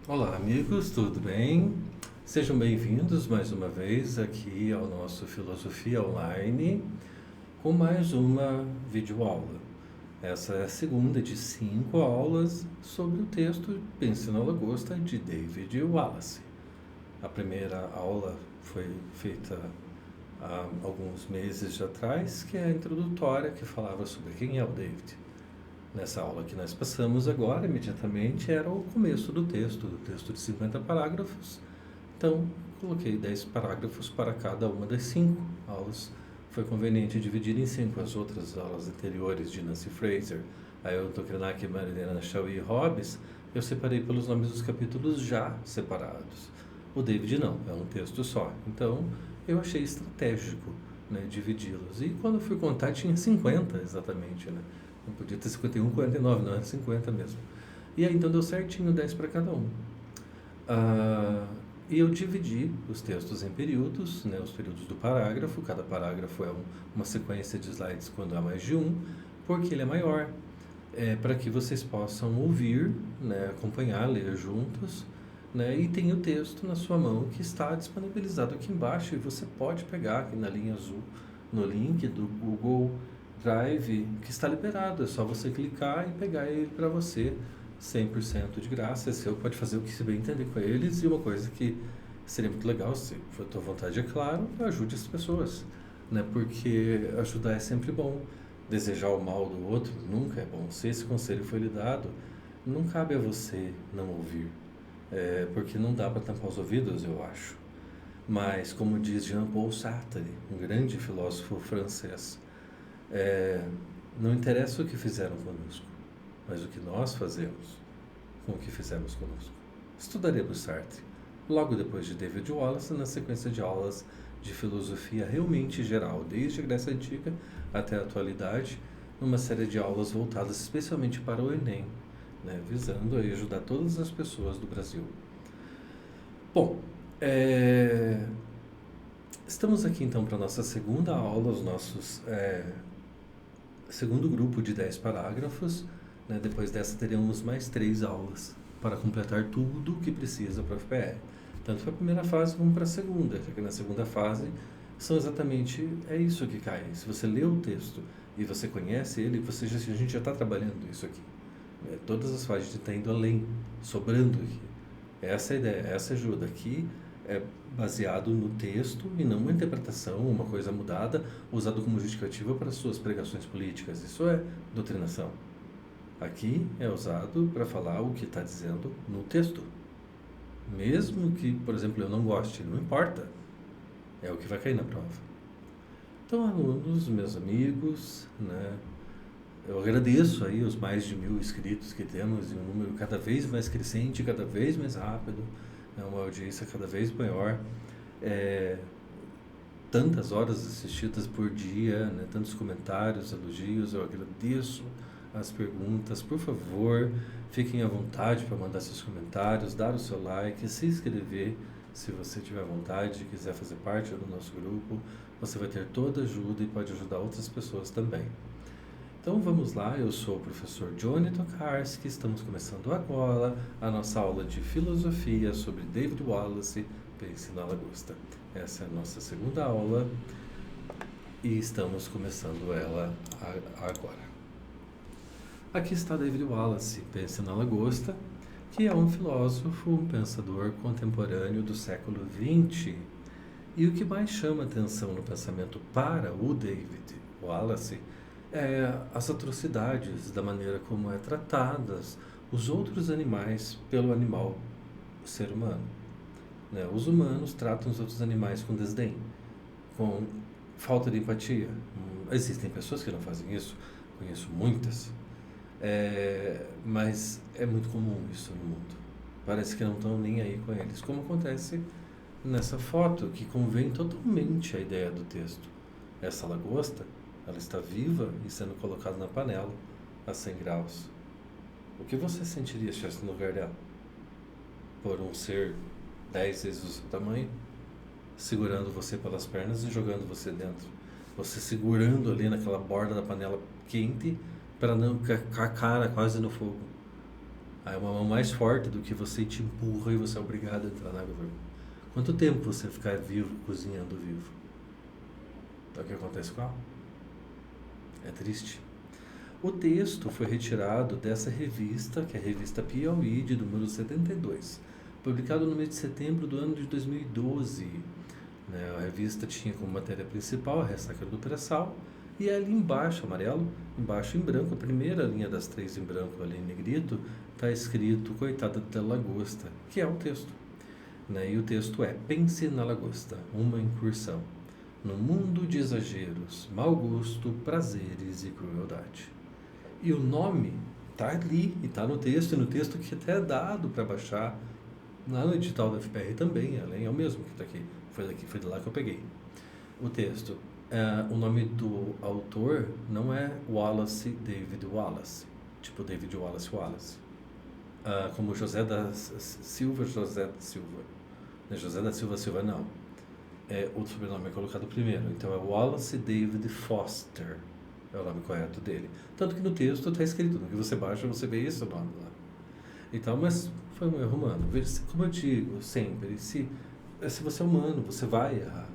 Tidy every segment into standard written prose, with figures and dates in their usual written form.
Olá, amigos, tudo bem? Sejam bem-vindos mais uma vez aqui ao nosso Filosofia Online com mais uma videoaula. Essa é a segunda de 5 aulas sobre o texto Pense na Lagosta de David Wallace. A primeira aula foi feita há alguns meses atrás, que é a introdutória que falava sobre quem é o David. Nessa aula que nós passamos agora, imediatamente, era o começo do texto de 50 parágrafos. Então, coloquei 10 parágrafos para cada uma das 5 aulas. Foi conveniente dividir em 5 as outras aulas anteriores de Nancy Fraser, Ailton Krenak, Mariana Shaw e Hobbes. Eu separei pelos nomes dos capítulos já separados. O David não, é um texto só. Então, eu achei estratégico, né, dividi-los. E quando fui contar, tinha 50 exatamente, né? Não podia ter 51, 49, não, era 50 mesmo. E aí então deu certinho 10 para cada um. E eu dividi os textos em períodos, né, os períodos do parágrafo. Cada parágrafo é uma sequência de slides quando há mais de um, porque ele é maior. Para que vocês possam ouvir, né, acompanhar, ler juntos, né, e tem o texto na sua mão que está disponibilizado aqui embaixo e você pode pegar aqui na linha azul no link do Google Drive que está liberado. É só você clicar e pegar ele para você 100% de graça. É seu, pode fazer o que se bem entender com eles. E uma coisa que seria muito legal, se for a tua vontade, é claro, ajude as pessoas, né? Porque ajudar é sempre bom. Desejar o mal do outro nunca é bom. Se esse conselho foi lhe dado, não cabe a você não ouvir, porque não dá para tampar os ouvidos, eu acho. Mas, como diz Jean-Paul Sartre, um grande filósofo francês, não interessa o que fizeram conosco, mas o que nós fazemos com o que fizemos conosco. Estudaremos Sartre logo depois de David Wallace, na sequência de aulas de filosofia realmente geral, desde a Grécia Antiga até a atualidade, numa série de aulas voltadas especialmente para o Enem, né, visando aí ajudar todas as pessoas do Brasil. Bom, estamos aqui então para a nossa segunda aula, os nossos segundo grupo de 10 parágrafos, né? Depois dessa teremos mais 3 aulas para completar tudo o que precisa para a FPR. Tanto para a primeira fase como para a segunda, já que na segunda fase são exatamente, é isso que cai. Se você lê o texto e você conhece ele, a gente já está trabalhando isso aqui, né? Todas as fases está indo além, sobrando aqui. Essa é a ideia, essa ajuda. Aqui é baseado no texto e não uma interpretação, uma coisa mudada, usado como justificativa para suas pregações políticas. Isso é doutrinação. Aqui é usado para falar o que está dizendo no texto. Mesmo que, por exemplo, eu não goste, não importa. É o que vai cair na prova. Então, alunos, meus amigos, né, eu agradeço aí os mais de 1.000 inscritos que temos, e um número cada vez mais crescente, cada vez mais rápido, é uma audiência cada vez maior, tantas horas assistidas por dia, né, tantos comentários, elogios. Eu agradeço as perguntas. Por favor, fiquem à vontade para mandar seus comentários, dar o seu like, se inscrever se você tiver vontade e quiser fazer parte do nosso grupo. Você vai ter toda ajuda e pode ajudar outras pessoas também. Então vamos lá, eu sou o professor Johnny Tokarski, estamos começando agora a nossa aula de filosofia sobre David Wallace, Pense na Lagosta. Essa é a nossa segunda aula e estamos começando ela agora. Aqui está David Wallace, Pense na Lagosta, que é um filósofo, um pensador contemporâneo do século XX. E o que mais chama atenção no pensamento para o David Wallace as atrocidades da maneira como é tratadas os outros animais pelo animal, o ser humano, né? Os humanos tratam os outros animais com desdém, com falta de empatia. Existem pessoas que não fazem isso, conheço muitas, mas é muito comum isso no mundo. Parece que não estão nem aí com eles, como acontece nessa foto, que convém totalmente a ideia do texto. Essa lagosta, ela está viva e sendo colocada na panela a 100 graus. O que você sentiria se estivesse no lugar dela? Por um ser 10 vezes o seu tamanho, segurando você pelas pernas e jogando você dentro. Você segurando ali naquela borda da panela quente para não com a cara quase no fogo. Aí uma mão mais forte do que você te empurra e você é obrigado a entrar na água. Quanto tempo você ficar vivo, cozinhando vivo? Então o que acontece com ela? É triste. O texto foi retirado dessa revista, que é a revista Piauí, de número 72, publicado no mês de setembro do ano de 2012. Né? A revista tinha como matéria principal a ressaca do pré-sal, e ali embaixo, amarelo, embaixo em branco, a primeira linha das três em branco ali em negrito, está escrito Coitada da Lagosta, que é o texto. Né? E o texto é: Pense na lagosta, uma incursão no mundo de exageros, mau gosto, prazeres e crueldade. E o nome está ali, e está no texto, e no texto que até é dado para baixar lá no edital da FPR também, além é o mesmo que está aqui. Foi de lá que eu peguei o texto. O nome do autor não é Wallace David Wallace, tipo David Wallace Wallace, como José da Silva. Não é José da Silva Silva, não. O sobrenome é colocado primeiro, então é Wallace David Foster, é o nome correto dele. Tanto que no texto está escrito, no que você baixa, você vê esse nome lá. Então, mas foi um erro humano. Como eu digo sempre, se você é humano, você vai errar.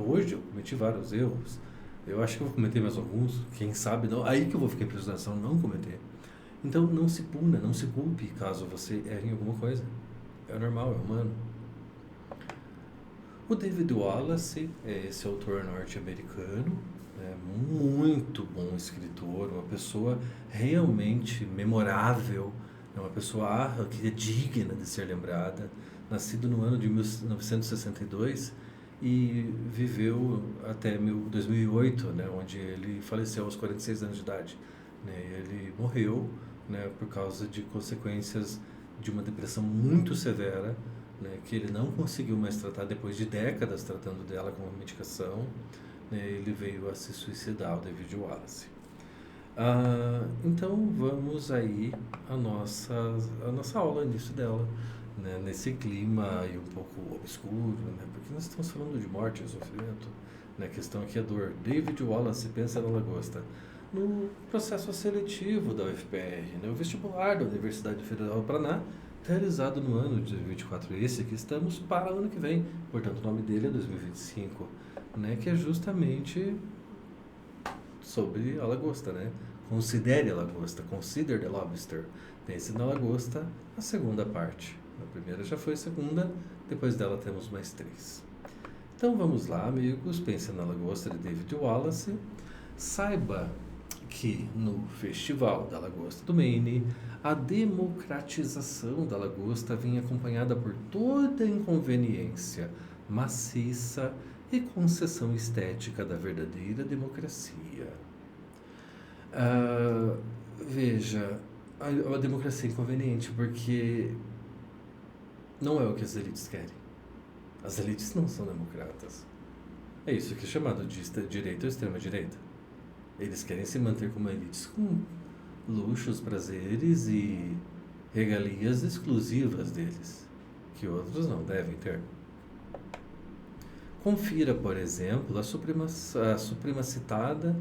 Hoje eu cometi vários erros. Eu acho que eu vou cometer mais alguns, quem sabe não. Aí que eu vou ficar em preocupação não cometer. Então não se puna, não se culpe caso você erre em alguma coisa. É normal, é humano. O David Wallace é esse autor norte-americano, muito bom escritor, uma pessoa realmente memorável, uma pessoa que é digna de ser lembrada, nascido no ano de 1962 e viveu até 2008, né, onde ele faleceu aos 46 anos de idade. Né, ele morreu, né, por causa de consequências de uma depressão muito severa, né, que ele não conseguiu mais tratar depois de décadas tratando dela com uma medicação. Né, ele veio a se suicidar, o David Wallace. Então vamos aí a nossa aula, início dela, né, nesse clima aí um pouco obscuro, né, porque nós estamos falando de morte e sofrimento, né, a questão aqui é dor. David Wallace pensa na lagosta. No processo seletivo da UFPR, né, o vestibular da Universidade Federal do Paraná, realizado no ano de 2024, esse que estamos para o ano que vem, portanto o nome dele é 2025, né, que é justamente sobre a lagosta, né? Considere a lagosta, consider the lobster. Pense na lagosta, a segunda parte. A primeira já foi a segunda, depois dela temos mais 3. Então vamos lá, amigos, pense na lagosta de David Wallace. Saiba que no Festival da Lagosta do Maine, a democratização da lagosta vem acompanhada por toda a inconveniência maciça e concessão estética da verdadeira democracia. Veja, a democracia é inconveniente porque não é o que as elites querem. As elites não são democratas. É isso que é chamado de direita ou extrema-direita. Eles querem se manter como elites com luxos, prazeres e regalias exclusivas deles, que outros não devem ter. Confira, por exemplo, a supracitada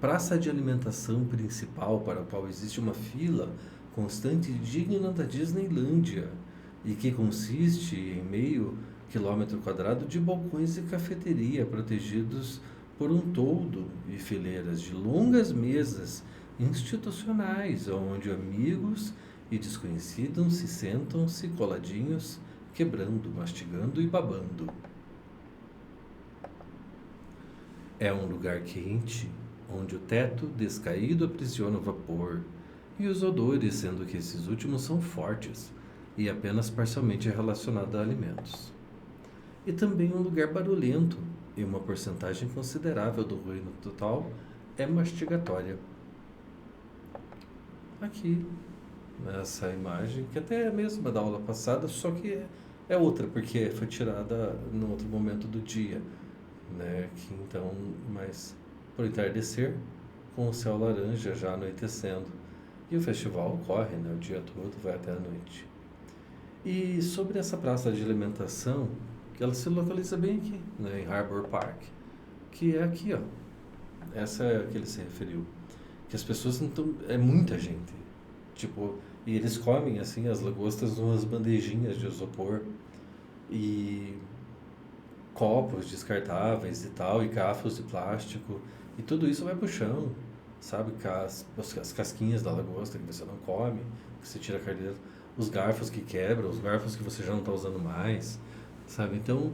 praça de alimentação principal para a qual existe uma fila constante e digna da Disneylândia e que consiste em meio quilômetro quadrado de balcões e cafeteria protegidos por um toldo e fileiras de longas mesas institucionais onde amigos e desconhecidos se sentam-se coladinhos, quebrando, mastigando e babando. É um lugar quente, onde o teto descaído aprisiona o vapor, e os odores, sendo que esses últimos são fortes e apenas parcialmente relacionados a alimentos. E também um lugar barulhento, e uma porcentagem considerável do ruído total é mastigatória. Aqui, nessa imagem, que até é a mesma da aula passada, só que é outra, porque foi tirada num outro momento do dia, né? Que então, mas por entardecer, com o céu laranja já anoitecendo. E o festival ocorre, né, o dia todo, vai até a noite. E sobre essa praça de alimentação, que ela se localiza bem aqui, né, em Harbor Park, que é aqui, ó. Essa é a que ele se referiu. que as pessoas não estão... É muita gente. Tipo, e eles comem, assim, as lagostas numas bandejinhas de isopor. E copos descartáveis e tal, e garfos de plástico. E tudo isso vai pro chão, sabe? As casquinhas da lagosta que você não come, que você tira a carne, os garfos que quebram, os garfos que você já não está usando mais, sabe? Então,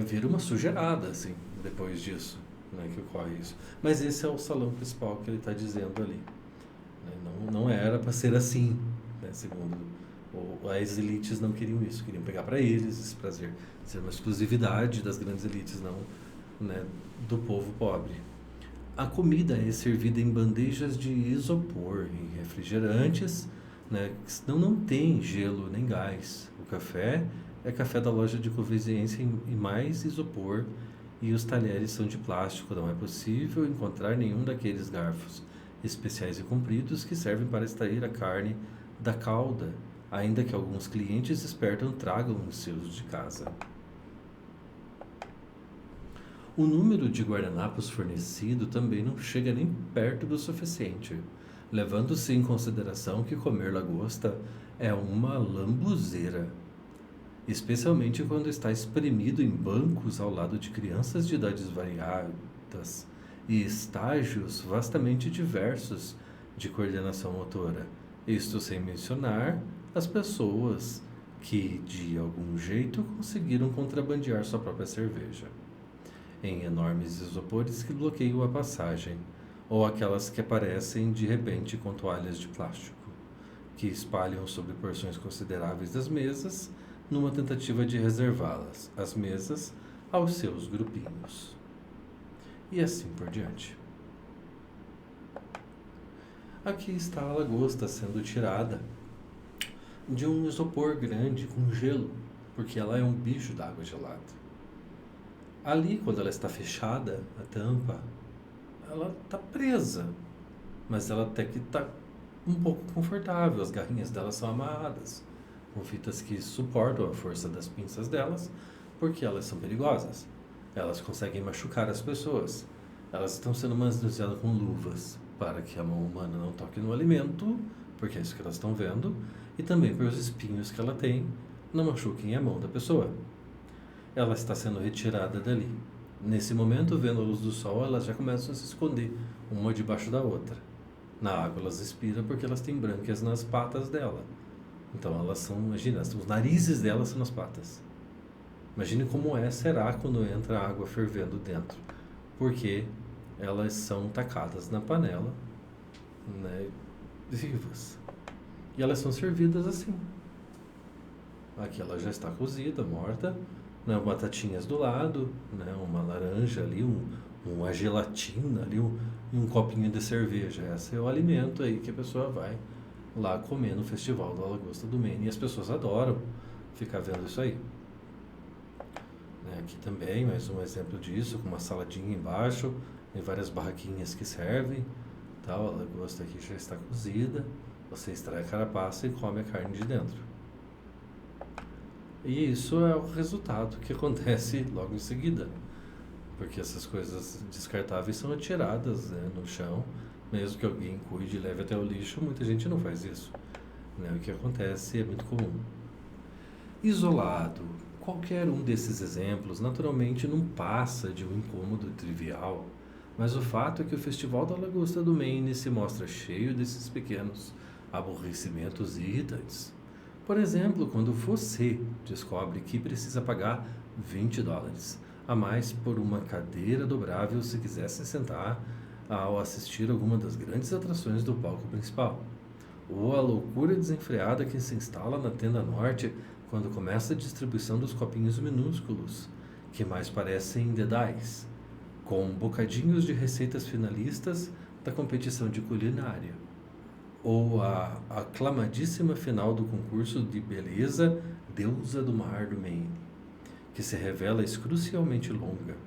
vira uma sujeirada, assim, depois disso, né, que ocorre isso. Mas esse é o salão principal que ele está dizendo ali. Né? Não era para ser assim, né, segundo as elites não queriam isso, queriam pegar para eles esse prazer, ser uma exclusividade das grandes elites, não, né, do povo pobre. A comida é servida em bandejas de isopor, em refrigerantes, né, senão não tem gelo nem gás. O café é café da loja de conveniência em mais isopor e os talheres são de plástico. Não é possível encontrar nenhum daqueles garfos especiais e compridos que servem para extrair a carne da cauda, ainda que alguns clientes espertos tragam os seus de casa. O número de guardanapos fornecido também não chega nem perto do suficiente, levando-se em consideração que comer lagosta é uma lambuzeira, especialmente quando está espremido em bancos ao lado de crianças de idades variadas e estágios vastamente diversos de coordenação motora. Isto sem mencionar as pessoas que, de algum jeito, conseguiram contrabandear sua própria cerveja em enormes isopores que bloqueiam a passagem, ou aquelas que aparecem de repente com toalhas de plástico, que espalham sobre porções consideráveis das mesas, numa tentativa de reservá-las, as mesas, aos seus grupinhos. E assim por diante. Aqui está a lagosta sendo tirada de um isopor grande com gelo, porque ela é um bicho d'água gelada. Ali, quando ela está fechada, a tampa, ela está presa, mas ela até que está um pouco confortável. As garrinhas dela são amarradas, com fitas que suportam a força das pinças delas, porque elas são perigosas. Elas conseguem machucar as pessoas. Elas estão sendo manuseadas com luvas, para que a mão humana não toque no alimento, porque é isso que elas estão vendo, e também para os espinhos que ela tem não machuquem a mão da pessoa. Ela está sendo retirada dali. Nesse momento, vendo a luz do sol, elas já começam a se esconder, uma debaixo da outra. Na água elas expiram porque elas têm brânquias nas patas dela. Então elas são, imagina, os narizes delas são nas patas. Imagine como será quando entra a água fervendo dentro. Porque elas são tacadas na panela, né, vivas. E elas são servidas assim. Aqui ela já está cozida, morta, né, batatinhas do lado, né, uma laranja ali, uma gelatina ali, um copinho de cerveja. Esse é o alimento aí que a pessoa vai lá comer no Festival da Lagosta do Maine. E as pessoas adoram ficar vendo isso aí. Né, aqui também, mais um exemplo disso, com uma saladinha embaixo, e várias barraquinhas que servem. Tal. A lagosta aqui já está cozida. Você extrai a carapaça e come a carne de dentro. E isso é o resultado que acontece logo em seguida. Porque essas coisas descartáveis são atiradas, né, no chão, mesmo que alguém cuide e leve até o lixo, muita gente não faz isso. Né? O que acontece é muito comum. Isolado, qualquer um desses exemplos naturalmente não passa de um incômodo trivial, mas o fato é que o Festival da Lagosta do Maine se mostra cheio desses pequenos aborrecimentos e irritantes. Por exemplo, quando você descobre que precisa pagar $20 a mais por uma cadeira dobrável se quiser se sentar ao assistir alguma das grandes atrações do palco principal. Ou a loucura desenfreada que se instala na tenda norte quando começa a distribuição dos copinhos minúsculos, que mais parecem dedais, com bocadinhos de receitas finalistas da competição de culinária. Ou a aclamadíssima final do concurso de beleza Deusa do Mar do Maine, que se revela excrucialmente longa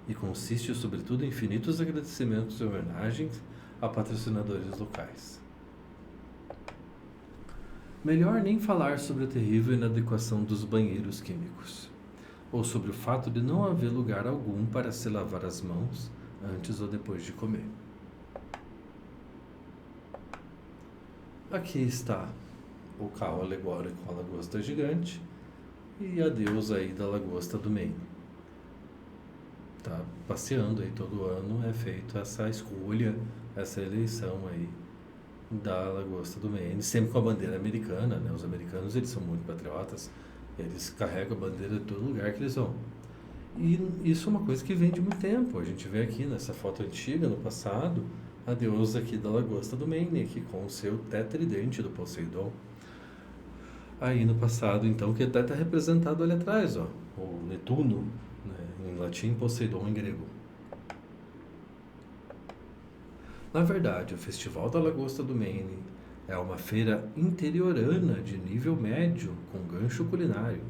e consiste sobretudo em infinitos agradecimentos e homenagens a patrocinadores locais. Melhor nem falar sobre a terrível inadequação dos banheiros químicos, ou sobre o fato de não haver lugar algum para se lavar as mãos antes ou depois de comer. Aqui está o carro alegórico com a lagosta gigante e a deusa aí da lagosta do Maine. Tá passeando aí todo ano, é feito essa escolha, essa eleição aí da lagosta do Maine, sempre com a bandeira americana, né? Os americanos, eles são muito patriotas, eles carregam a bandeira de todo lugar que eles vão. E isso é uma coisa que vem de muito tempo. A gente vê aqui nessa foto antiga, no passado, a deusa aqui da lagosta do Maine, aqui com o seu tetridente do Poseidon. Aí no passado, então, que até está representado ali atrás, ó, o Netuno, né, em latim, Poseidon em grego. Na verdade, o Festival da Lagosta do Maine é uma feira interiorana de nível médio com gancho culinário.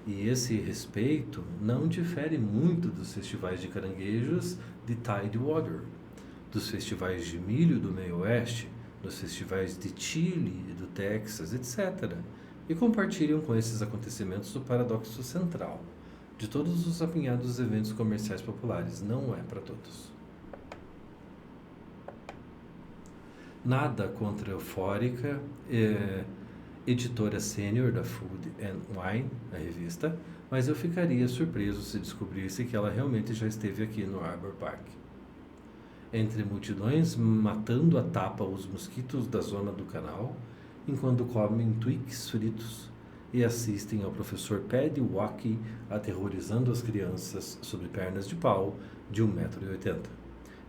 E esse respeito não difere muito dos festivais de caranguejos de Tidewater, dos festivais de milho do meio oeste, dos festivais de Chile e do Texas, etc. E compartilham com esses acontecimentos o paradoxo central de todos os apinhados eventos comerciais populares. Não é para todos. Nada contra a eufórica editora sênior da Food and Wine, a revista, mas eu ficaria surpreso se descobrisse que ela realmente já esteve aqui no Arbor Park. Entre multidões matando a tapa os mosquitos da zona do canal, enquanto comem Twix fritos e assistem ao professor Paddy Wacky aterrorizando as crianças sobre pernas de pau de 1,80 m,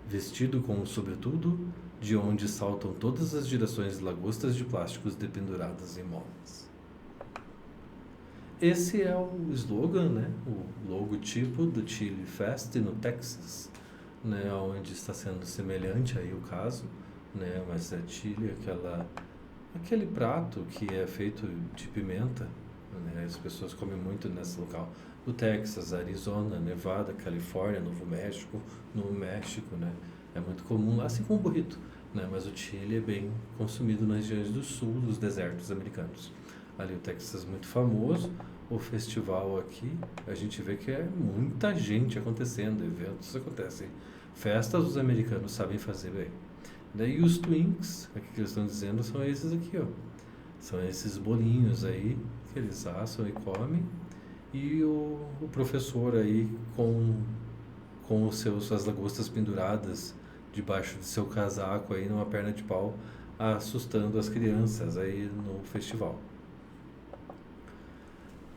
vestido com um sobretudo de onde saltam todas as gerações de lagostas de plásticos dependuradas em molas. Esse é o slogan, né? O logotipo do Chili Fest no Texas, né? Onde está sendo semelhante aí o caso, né? Mas é chili, aquele prato que é feito de pimenta, né? As pessoas comem muito nesse local. O Texas, Arizona, Nevada, Califórnia, Novo México, né? É muito comum, assim como o burrito, né? Mas o chili é bem consumido nas regiões do sul dos desertos americanos. Ali o Texas é muito famoso, o festival aqui, a gente vê que é muita gente acontecendo, eventos acontecem, festas os americanos sabem fazer bem. Daí os Twinks, aqui que eles estão dizendo, são esses aqui, ó. São esses bolinhos aí que eles assam e comem, e o professor aí com suas lagostas penduradas debaixo do seu casaco aí numa perna de pau, assustando as crianças aí no festival.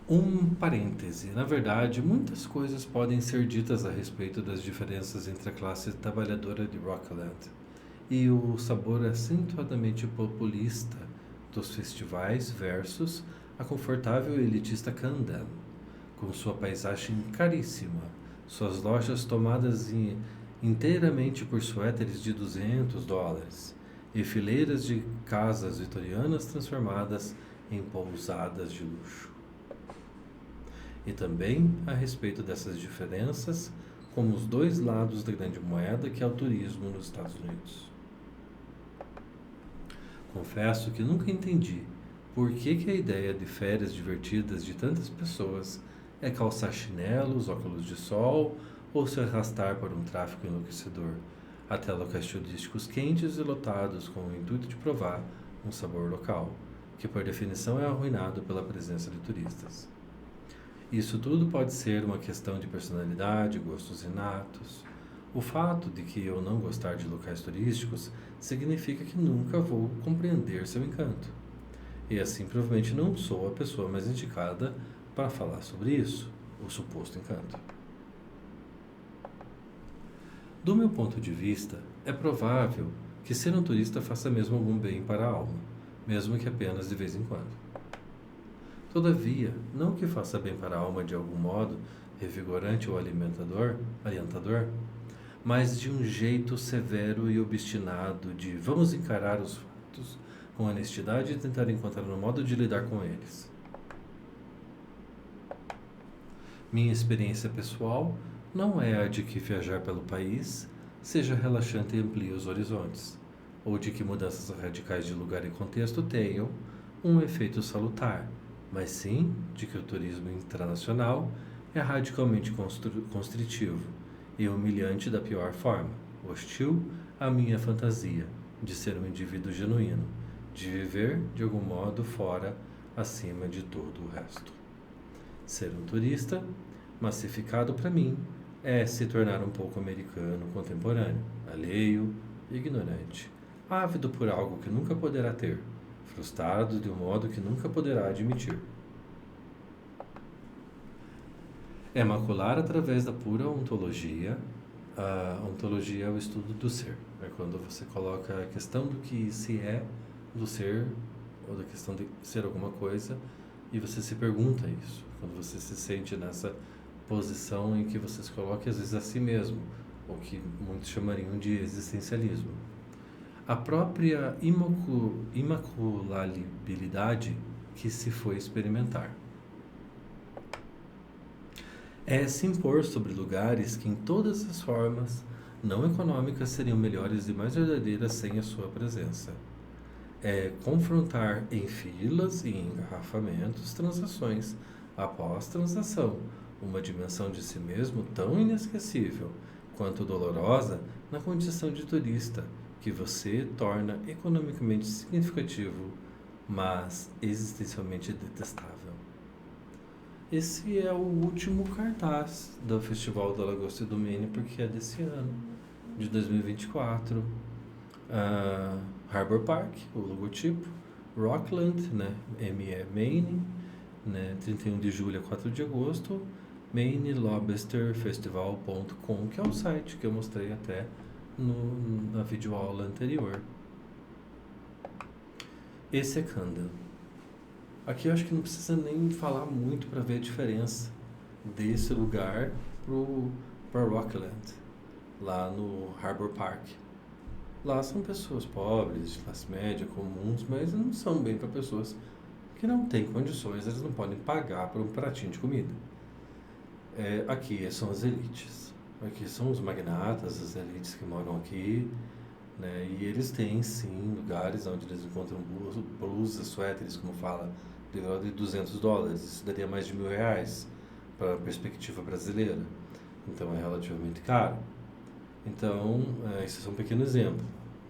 Um parêntese, na verdade, muitas coisas podem ser ditas a respeito das diferenças entre a classe trabalhadora de Rockland e o sabor acentuadamente populista dos festivais versus a confortável e elitista Camden, com sua paisagem caríssima, suas lojas tomadas inteiramente por suéteres de $200 e fileiras de casas vitorianas transformadas em pousadas de luxo. E também a respeito dessas diferenças, como os dois lados da grande moeda que é o turismo nos Estados Unidos. Confesso que nunca entendi por que a ideia de férias divertidas de tantas pessoas é calçar chinelos, óculos de sol ou se arrastar por um tráfego enlouquecedor até locais turísticos quentes e lotados com o intuito de provar um sabor local, que por definição é arruinado pela presença de turistas. Isso tudo pode ser uma questão de personalidade, gostos inatos. O fato de que eu não gostar de locais turísticos significa que nunca vou compreender seu encanto. E assim provavelmente não sou a pessoa mais indicada para falar sobre isso, o suposto encanto. Do meu ponto de vista, é provável que ser um turista faça mesmo algum bem para a alma, mesmo que apenas de vez em quando. Todavia, não que faça bem para a alma de algum modo, revigorante ou alientador, mas de um jeito severo e obstinado de vamos encarar os fatos com honestidade e tentar encontrar um modo de lidar com eles. Minha experiência pessoal não é a de que viajar pelo país seja relaxante e amplie os horizontes, ou de que mudanças radicais de lugar e contexto tenham um efeito salutar, mas sim de que o turismo internacional é radicalmente constritivo e humilhante da pior forma, hostil à minha fantasia de ser um indivíduo genuíno, de viver de algum modo fora, acima de todo o resto. Ser um turista, massificado para mim, é se tornar um pouco americano contemporâneo, alheio, ignorante, ávido por algo que nunca poderá ter, frustrado de um modo que nunca poderá admitir. É macular através da pura ontologia. A ontologia é o estudo do ser. É quando você coloca a questão do que se é do ser, ou da questão de ser alguma coisa, e você se pergunta isso. Quando você se sente nessa posição em que você se coloca às vezes a si mesmo, o que muitos chamariam de existencialismo. A própria imaculabilidade que se foi experimentar. É se impor sobre lugares que em todas as formas não econômicas seriam melhores e mais verdadeiras sem a sua presença. É confrontar em filas e engarrafamentos transações após transação uma dimensão de si mesmo tão inesquecível quanto dolorosa na condição de turista, que você torna economicamente significativo, mas existencialmente detestável. Esse é o último cartaz do Festival da Lagosta do Maine, porque é desse ano, de 2024. Harbor Park, o logotipo, Rockland, né, Maine, né, 31 de julho a 4 de agosto, mainelobsterfestival.com, que é o site que eu mostrei até na videoaula anterior. Esse é Camden. Aqui eu acho que não precisa nem falar muito para ver a diferença desse lugar para Rockland, lá no Harbor Park. Lá são pessoas pobres, de classe média, comuns, mas não são bem para pessoas que não têm condições, eles não podem pagar por um pratinho de comida. Aqui são as elites. Aqui são os magnatas, as elites que moram aqui, né? E eles têm, sim, lugares onde eles encontram blusas, suéteres, como fala, de $200. Isso daria mais de R$1.000 para a perspectiva brasileira. Então, é relativamente caro. Então, esse é um pequeno exemplo,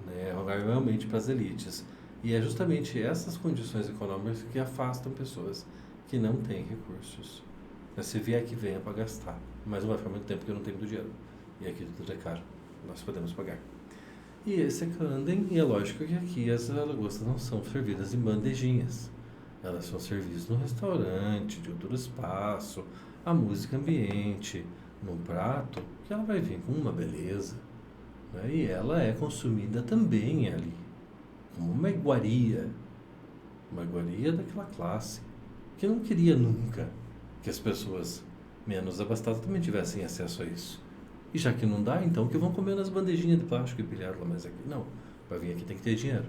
né? É um lugar realmente para as elites. E é justamente essas condições econômicas que afastam pessoas que não têm recursos. Se vier que venha para gastar. Mas não vai ficar muito tempo porque eu não tenho muito dinheiro. E aqui tudo é caro. Nós podemos pagar. E esse é Camden, e é lógico que aqui as lagostas não são servidas em bandejinhas. Elas são servidas no restaurante, de outro espaço, a música ambiente, num prato, que ela vai vir com uma beleza. Né? E ela é consumida também ali, como uma iguaria daquela classe, que não queria nunca que as pessoas menos abastadas também tivessem acesso a isso. E já que não dá, então que vão comer nas bandejinhas de plástico e pilharam lá mais aqui. Não, para vir aqui tem que ter dinheiro.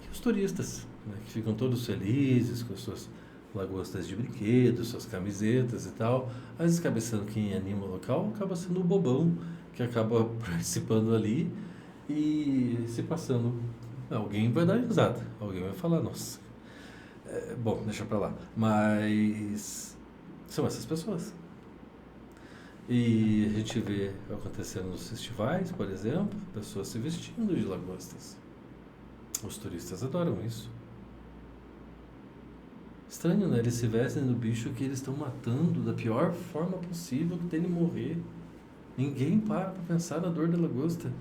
E os turistas, né, que ficam todos felizes com as suas lagostas de brinquedos, suas camisetas e tal. Às vezes acaba sendo quem anima o local, acaba sendo o bobão que acaba participando ali e se passando. Alguém vai dar risada, alguém vai falar, nossa. Bom, deixa pra lá. Mas são essas pessoas. E a gente vê acontecendo nos festivais, por exemplo, pessoas se vestindo de lagostas. Os turistas adoram isso. Estranho, né? Eles se vestem do bicho que eles estão matando da pior forma possível que tem de morrer. Ninguém para pensar na dor da lagosta.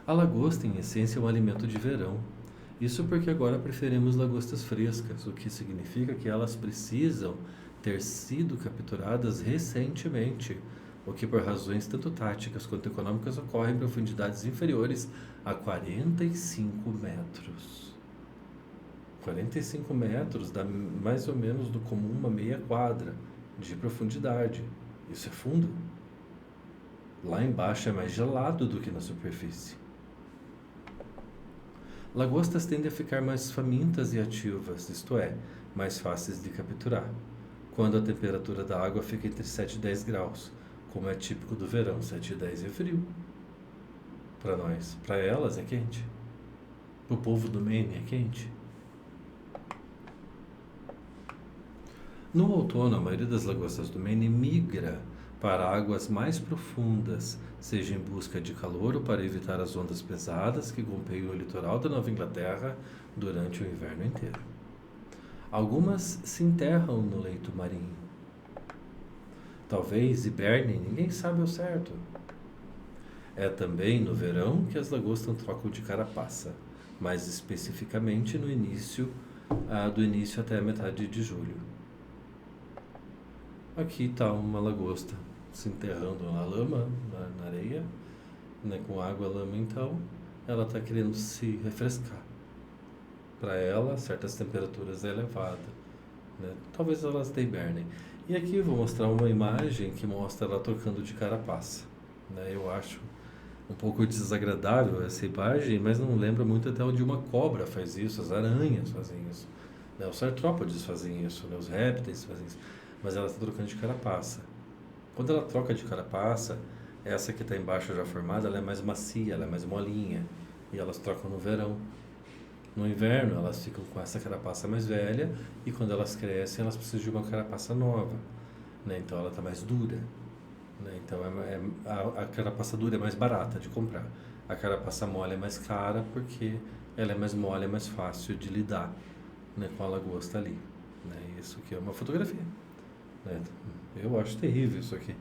A lagosta, em essência, é um alimento de verão. Isso porque agora preferimos lagostas frescas, o que significa que elas precisam ter sido capturadas recentemente, o que por razões tanto táticas quanto econômicas ocorre em profundidades inferiores a 45 metros. 45 metros dá mais ou menos do comum uma meia quadra de profundidade. Isso é fundo. Lá embaixo é mais gelado do que na superfície. Lagostas tendem a ficar mais famintas e ativas, isto é, mais fáceis de capturar, quando a temperatura da água fica entre 7 e 10 graus, como é típico do verão. 7 e 10 é frio. Para nós. Para elas é quente. Para o povo do Maine é quente. No outono, a maioria das lagostas do Maine migra para águas mais profundas, seja em busca de calor ou para evitar as ondas pesadas que golpeiam o litoral da Nova Inglaterra durante o inverno inteiro. Algumas se enterram no leito marinho. Talvez hibernem, ninguém sabe ao certo. É também no verão que as lagostas trocam de carapaça, mais especificamente no início, do início até a metade de julho. Aqui está uma lagosta se enterrando na lama, na areia, né, com água, lama, então ela está querendo se refrescar. Para ela, certas temperaturas é elevada, né? Talvez elas hibernem. E aqui eu vou mostrar uma imagem que mostra ela trocando de carapaça, né? Eu acho um pouco desagradável essa imagem, mas não lembra muito até onde uma cobra faz isso, as aranhas fazem isso, né? Os artrópodes fazem isso, né? Os répteis fazem isso, mas ela está trocando de carapaça. Quando ela troca de carapaça, essa que está embaixo já formada, ela é mais macia, ela é mais molinha, e elas trocam no verão. No inverno, elas ficam com essa carapaça mais velha, e quando elas crescem, elas precisam de uma carapaça nova, né? Então ela está mais dura, né? Então a carapaça dura é mais barata de comprar. A carapaça mole é mais cara porque ela é mais mole, é mais fácil de lidar, né, com a lagosta ali, né? Isso aqui é uma fotografia, né? Eu acho terrível isso aqui,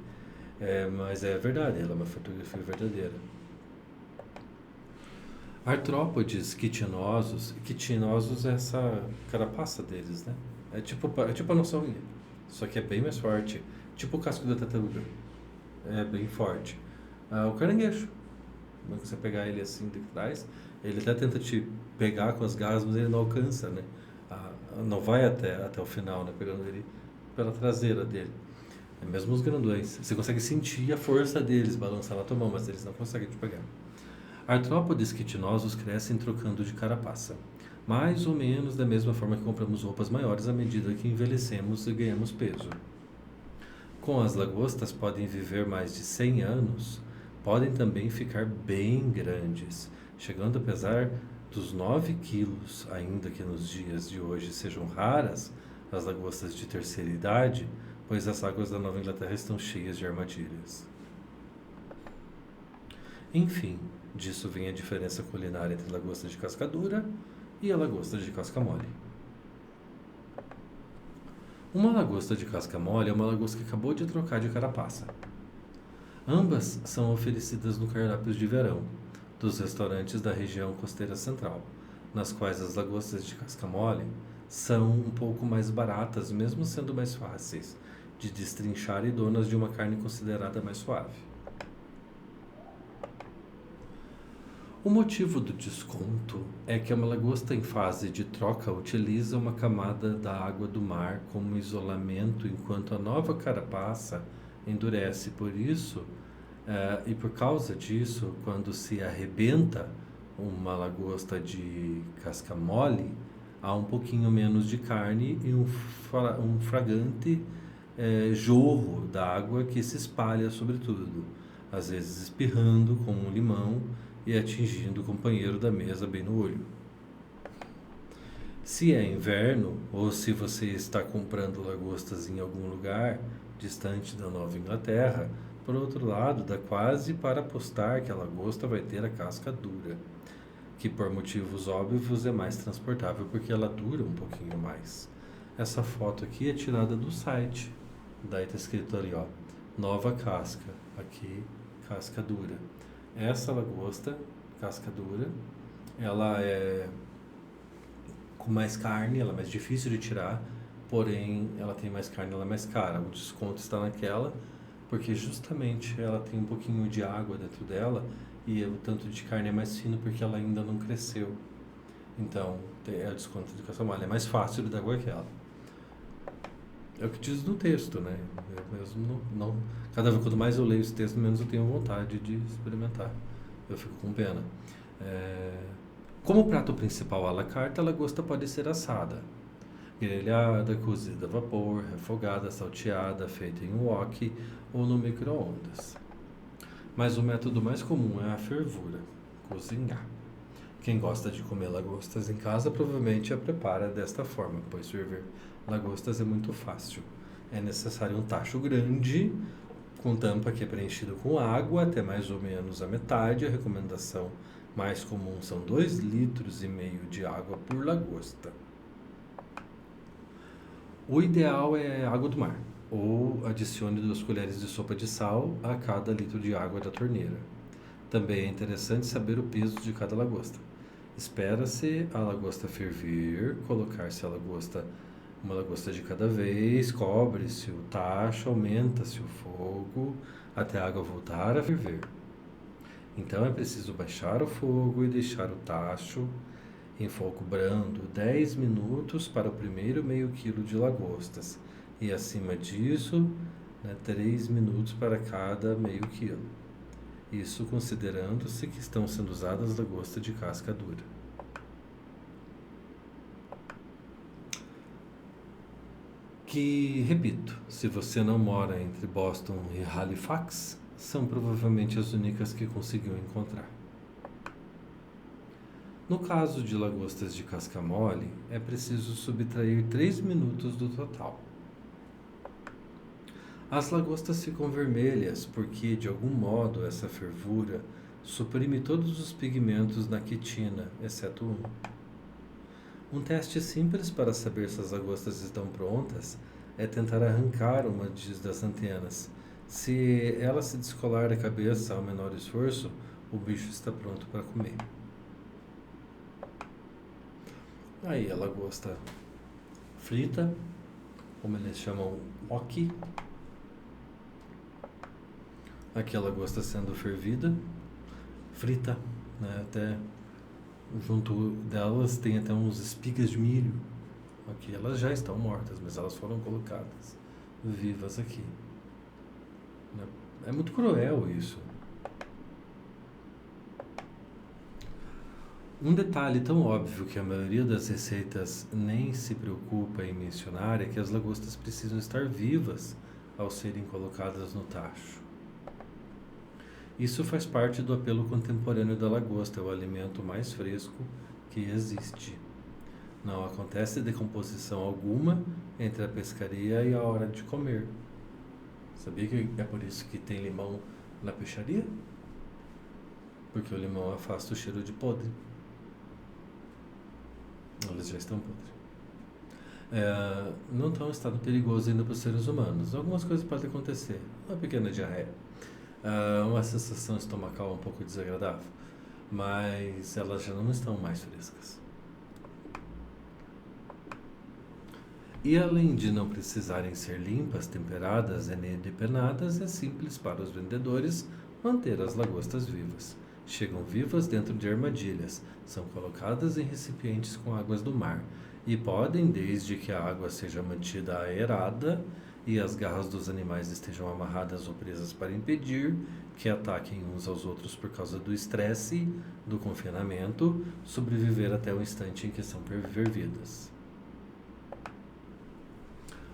mas é verdade, ela é uma fotografia verdadeira. Artrópodes quitinosos é essa carapaça deles, né? É tipo a nossa unha, só que é bem mais forte, tipo o casco da tartaruga, é bem forte. O caranguejo, quando você pegar ele assim de trás, ele até tenta te pegar com as garras, mas ele não alcança, né? Não vai até o final, né? Pegando ele pela traseira dele. É mesmo os grandões. Você consegue sentir a força deles balançar na tua mão, mas eles não conseguem te pegar. Artrópodes quitinosos crescem trocando de carapaça, mais ou menos da mesma forma que compramos roupas maiores à medida que envelhecemos e ganhamos peso. Com as lagostas podem viver mais de 100 anos, podem também ficar bem grandes, chegando a pesar dos 9 quilos, ainda que nos dias de hoje sejam raras as lagostas de terceira idade, pois as águas da Nova Inglaterra estão cheias de armadilhas. Enfim, disso vem a diferença culinária entre lagosta de casca dura e a lagosta de casca mole. Uma lagosta de casca mole é uma lagosta que acabou de trocar de carapaça. Ambas são oferecidas no cardápio de verão dos restaurantes da região costeira central, nas quais as lagostas de casca mole são um pouco mais baratas, mesmo sendo mais fáceis de destrinchar e donas de uma carne considerada mais suave. O motivo do desconto é que uma lagosta em fase de troca utiliza uma camada da água do mar como isolamento enquanto a nova carapaça endurece. Por isso, e por causa disso, quando se arrebenta uma lagosta de casca mole, há um pouquinho menos de carne e um fragante jorro d'água que se espalha sobre tudo, às vezes espirrando como um limão e atingindo o companheiro da mesa bem no olho. Se é inverno ou se você está comprando lagostas em algum lugar distante da Nova Inglaterra, por outro lado, dá quase para apostar que a lagosta vai ter a casca dura, que por motivos óbvios é mais transportável porque ela dura um pouquinho mais. Essa foto aqui é tirada do site, daí está escrito ali, ó, nova casca, aqui casca dura. Essa lagosta, casca dura, ela é com mais carne, ela é mais difícil de tirar, porém ela tem mais carne, ela é mais cara. O desconto está naquela, porque justamente ela tem um pouquinho de água dentro dela e o tanto de carne é mais fino porque ela ainda não cresceu. Então, é o desconto de casca mole, é mais fácil de dar água que ela. É o que diz no texto, né? Eu mesmo não, quanto mais eu leio esse texto, menos eu tenho vontade de experimentar. Eu fico com pena. Como prato principal à la carte, a lagosta pode ser assada, grelhada, cozida a vapor, refogada, salteada, feita em wok ou no micro-ondas. Mas o método mais comum é a fervura, cozinhar. Quem gosta de comer lagostas em casa provavelmente a prepara desta forma, pois ferver lagostas é muito fácil. É necessário um tacho grande com tampa que é preenchido com água até mais ou menos a metade. A recomendação mais comum são 2,5 litros de água por lagosta. O ideal é água do mar, ou adicione 2 colheres de sopa de sal a cada litro de água da torneira. Também é interessante saber o peso de cada lagosta. Espera-se a lagosta ferver, colocar-se uma lagosta de cada vez, cobre-se o tacho, aumenta-se o fogo até a água voltar a ferver. Então é preciso baixar o fogo e deixar o tacho em fogo brando 10 minutos para o primeiro meio quilo de lagostas e acima disso, 3 minutos para cada meio quilo. Isso considerando-se que estão sendo usadas lagostas de casca dura. Que, repito, se você não mora entre Boston e Halifax, são provavelmente as únicas que conseguiu encontrar. No caso de lagostas de casca mole, é preciso subtrair 3 minutos do total. As lagostas ficam vermelhas porque, de algum modo, essa fervura suprime todos os pigmentos na quitina, exceto um. Um teste simples para saber se as lagostas estão prontas é tentar arrancar uma das antenas. Se ela se descolar da cabeça ao menor esforço, o bicho está pronto para comer. Aí a lagosta frita, como eles chamam wok. Aqui a lagosta sendo fervida, frita, até junto delas tem até uns espigas de milho. Aqui elas já estão mortas, mas elas foram colocadas vivas aqui. É muito cruel isso. Um detalhe tão óbvio que a maioria das receitas nem se preocupa em mencionar é que as lagostas precisam estar vivas ao serem colocadas no tacho. Isso faz parte do apelo contemporâneo da lagosta, é o alimento mais fresco que existe. Não acontece decomposição alguma entre a pescaria e a hora de comer. Sabia que é por isso que tem limão na peixaria? Porque o limão afasta o cheiro de podre. Eles já estão podres. Não estão em estado perigoso ainda para os seres humanos. Algumas coisas podem acontecer. Uma pequena diarreia. Uma sensação estomacal um pouco desagradável. Mas elas já não estão mais frescas. E além de não precisarem ser limpas, temperadas e nem depenadas, é simples para os vendedores manter as lagostas vivas. Chegam vivas dentro de armadilhas, são colocadas em recipientes com águas do mar e podem, desde que a água seja mantida aerada e as garras dos animais estejam amarradas ou presas para impedir que ataquem uns aos outros por causa do estresse do confinamento, sobreviver até o instante em que são fervidas.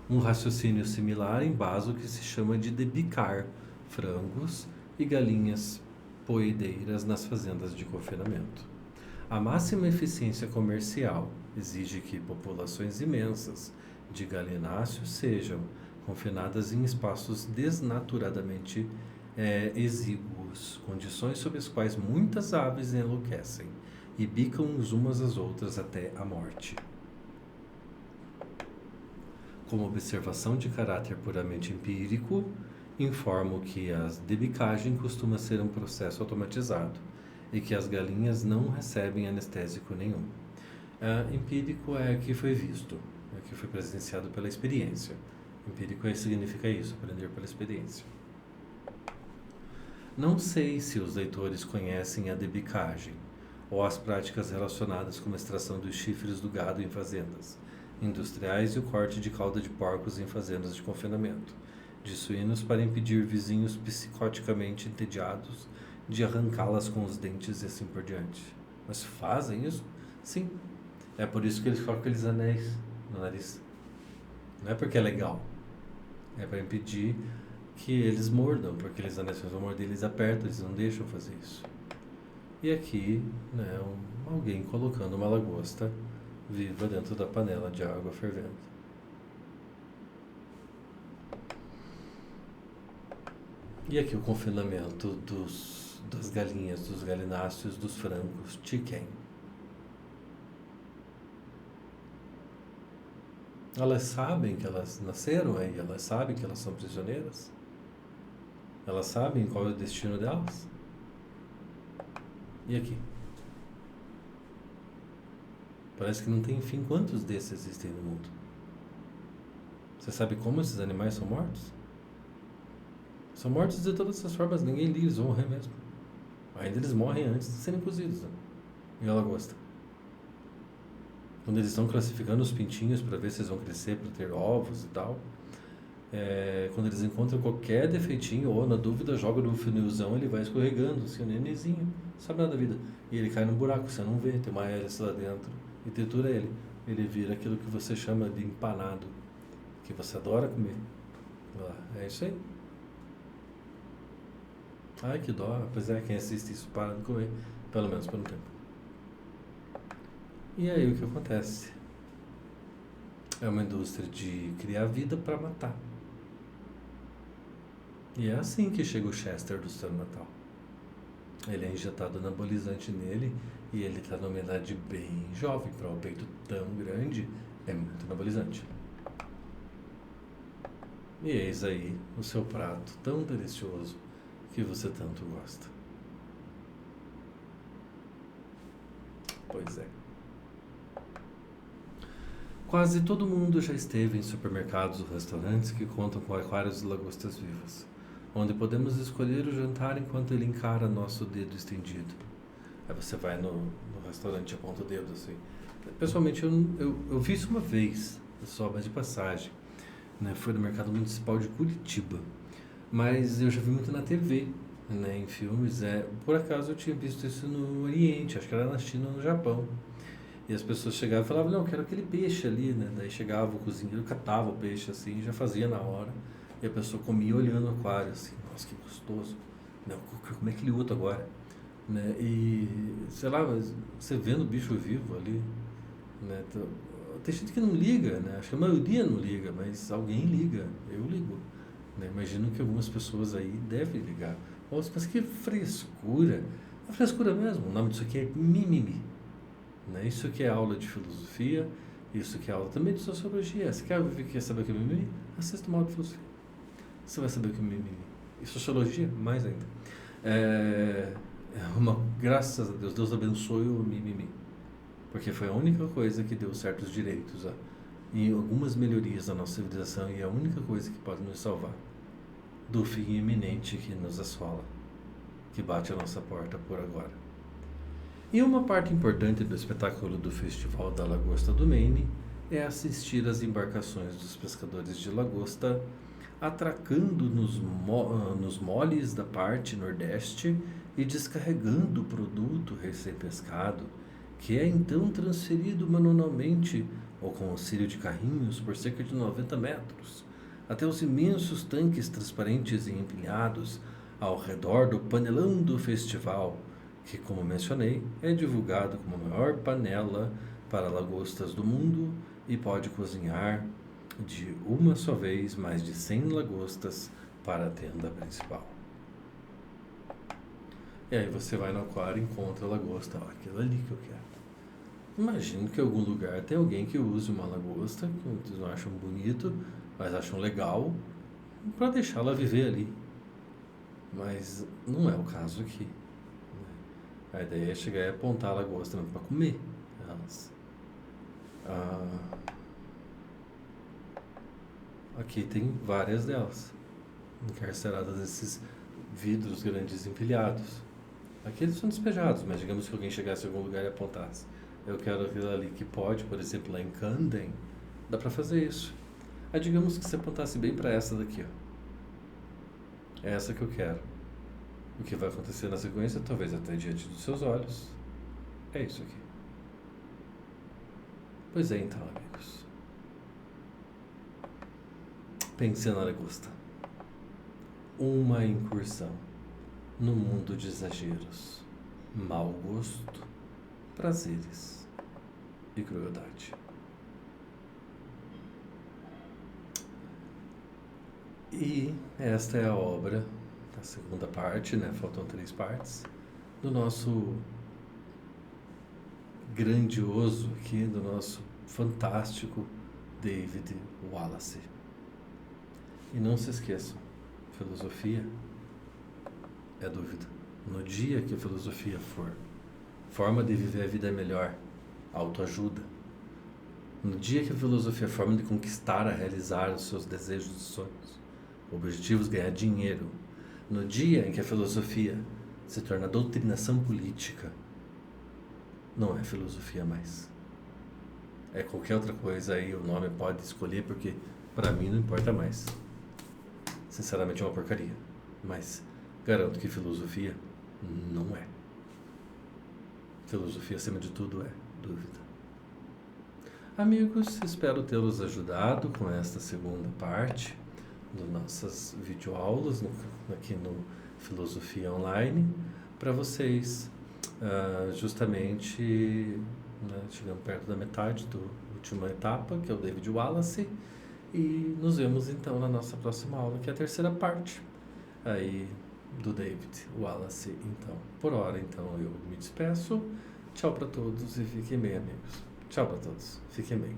Um raciocínio similar embasa o que se chama de debicar frangos e galinhas poedeiras nas fazendas de confinamento. A máxima eficiência comercial exige que populações imensas de galináceos sejam confinadas em espaços desnaturadamente exíguos, condições sob as quais muitas aves enlouquecem e bicam umas às outras até a morte. Como observação de caráter puramente empírico, informo que a debicagem costuma ser um processo automatizado e que as galinhas não recebem anestésico nenhum. Empírico é que foi visto, é que foi presenciado pela experiência. Empírico significa isso, aprender pela experiência. Não sei se os leitores conhecem a debicagem ou as práticas relacionadas com a extração dos chifres do gado em fazendas industriais e o corte de cauda de porcos em fazendas de confinamento de suínos para impedir vizinhos psicoticamente entediados de arrancá-las com os dentes e assim por diante. Mas fazem isso? Sim. É por isso que eles colocam aqueles anéis no nariz. Não é porque é legal. É para impedir que eles mordam, porque eles anéis vão morder, eles apertam, eles não deixam fazer isso. E aqui, alguém colocando uma lagosta viva dentro da panela de água fervendo. E aqui o confinamento das galinhas, dos galináceos, dos frangos, chicken. Elas sabem que elas nasceram aí, elas sabem que elas são prisioneiras? Elas sabem qual é o destino delas? E aqui? Parece que não tem fim. Quantos desses existem no mundo? Você sabe como esses animais são mortos? São mortos de todas as formas, ninguém liga, eles vão morrer mesmo. Ainda eles morrem antes de serem cozidos, né? Em lagosta. Quando eles estão classificando os pintinhos para ver se eles vão crescer para ter ovos e tal, quando eles encontram qualquer defeitinho, ou na dúvida, joga no funilzão, ele vai escorregando, assim, o nenenzinho, não sabe nada da vida. E ele cai num buraco, você não vê, tem uma hélice lá dentro e tritura ele. Ele vira aquilo que você chama de empanado, que você adora comer. É isso aí. Ai, que dó. Pois é, quem assiste isso para de comer, pelo menos por um tempo. E aí o que acontece? É uma indústria de criar vida para matar. E é assim que chega o Chester do Seu Natal. Ele é injetado anabolizante nele e ele está numa idade bem jovem. Para um peito tão grande, é muito anabolizante. E eis aí o seu prato tão delicioso que você tanto gosta. Pois é. Quase todo mundo já esteve em supermercados ou restaurantes que contam com aquários de lagostas vivas, onde podemos escolher o jantar enquanto ele encara nosso dedo estendido. Aí você vai no restaurante e aponta o dedo assim. Pessoalmente, eu vi isso uma vez, só, mas de passagem. Né? Foi no mercado municipal de Curitiba. Mas eu já vi muito na TV, né, em filmes. Por acaso eu tinha visto isso no Oriente, acho que era na China ou no Japão. E as pessoas chegavam e falavam, não, eu quero aquele peixe ali, né? Daí chegava o cozinheiro, catava o peixe assim, e já fazia na hora. E a pessoa comia olhando o aquário, assim, nossa, que gostoso. Não, como é que ele usa agora? Né? E, sei lá, você vendo o bicho vivo ali, né? Tem gente que não liga, né? Acho que a maioria não liga, mas alguém liga. Eu ligo. Né? Imagino que algumas pessoas aí devem ligar. Nossa, mas que frescura. É frescura mesmo. O nome disso aqui é mimimi. Né? Isso aqui é aula de filosofia, isso aqui é aula também de sociologia. Você quer saber o que é mimimi? Assista uma aula de filosofia. Você vai saber o que é mimimi. E sociologia, mais ainda. Graças a Deus, Deus abençoe o mimimi. Porque foi a única coisa que deu certos direitos e algumas melhorias na nossa civilização e é a única coisa que pode nos salvar do fim iminente que nos assola, que bate a nossa porta por agora. E uma parte importante do espetáculo do Festival da Lagosta do Maine é assistir às embarcações dos pescadores de lagosta atracando nos moles da parte nordeste e descarregando o produto recém-pescado, que é então transferido manualmente ou com auxílio de carrinhos por cerca de 90 metros, até os imensos tanques transparentes e empilhados ao redor do panelão do festival, que, como mencionei, é divulgado como a maior panela para lagostas do mundo e pode cozinhar de uma só vez mais de 100 lagostas para a tenda principal. E aí você vai no aquário e encontra a lagosta, aquilo ali que eu quero. Imagino que em algum lugar tem alguém que use uma lagosta, que muitos não acham bonito, mas acham legal, para deixá-la viver ali. Mas não é o caso aqui. A ideia é chegar e apontar a lagosta para comer elas. Aqui tem várias delas, encarceradas nesses vidros grandes empilhados. Aqui eles são despejados, mas digamos que alguém chegasse em algum lugar e apontasse. Eu quero aquilo ali que pode, por exemplo, lá em Camden, dá para fazer isso. Aí digamos que você apontasse bem para essa daqui, ó. É essa que eu quero. O que vai acontecer na sequência, talvez até diante dos seus olhos, é isso aqui. Pois é, então, amigos. Pense na lagosta. Uma incursão no mundo de exageros, mau gosto, prazeres e crueldade. E esta é a obra a segunda parte, né? Faltam 3 partes do nosso grandioso aqui, do nosso fantástico David Wallace. E não se esqueçam, filosofia é dúvida. No dia que a filosofia for forma de viver a vida melhor, autoajuda. No dia que a filosofia for forma de conquistar, a realizar os seus desejos e sonhos, objetivos, ganhar dinheiro. No dia em que a filosofia se torna doutrinação política, não é filosofia mais. É qualquer outra coisa aí, o nome pode escolher, porque para mim não importa mais. Sinceramente é uma porcaria. Mas garanto que filosofia não é. Filosofia, acima de tudo, é dúvida. Amigos, espero tê-los ajudado com esta segunda parte das nossas videoaulas aqui no Filosofia Online, para vocês justamente, né, chegando perto da metade da última etapa, que é o David Wallace, e nos vemos então na nossa próxima aula, que é a terceira parte aí do David Wallace. Então, por hora, então, eu me despeço. Tchau para todos e fiquem bem, amigos. Tchau para todos. Fiquem bem.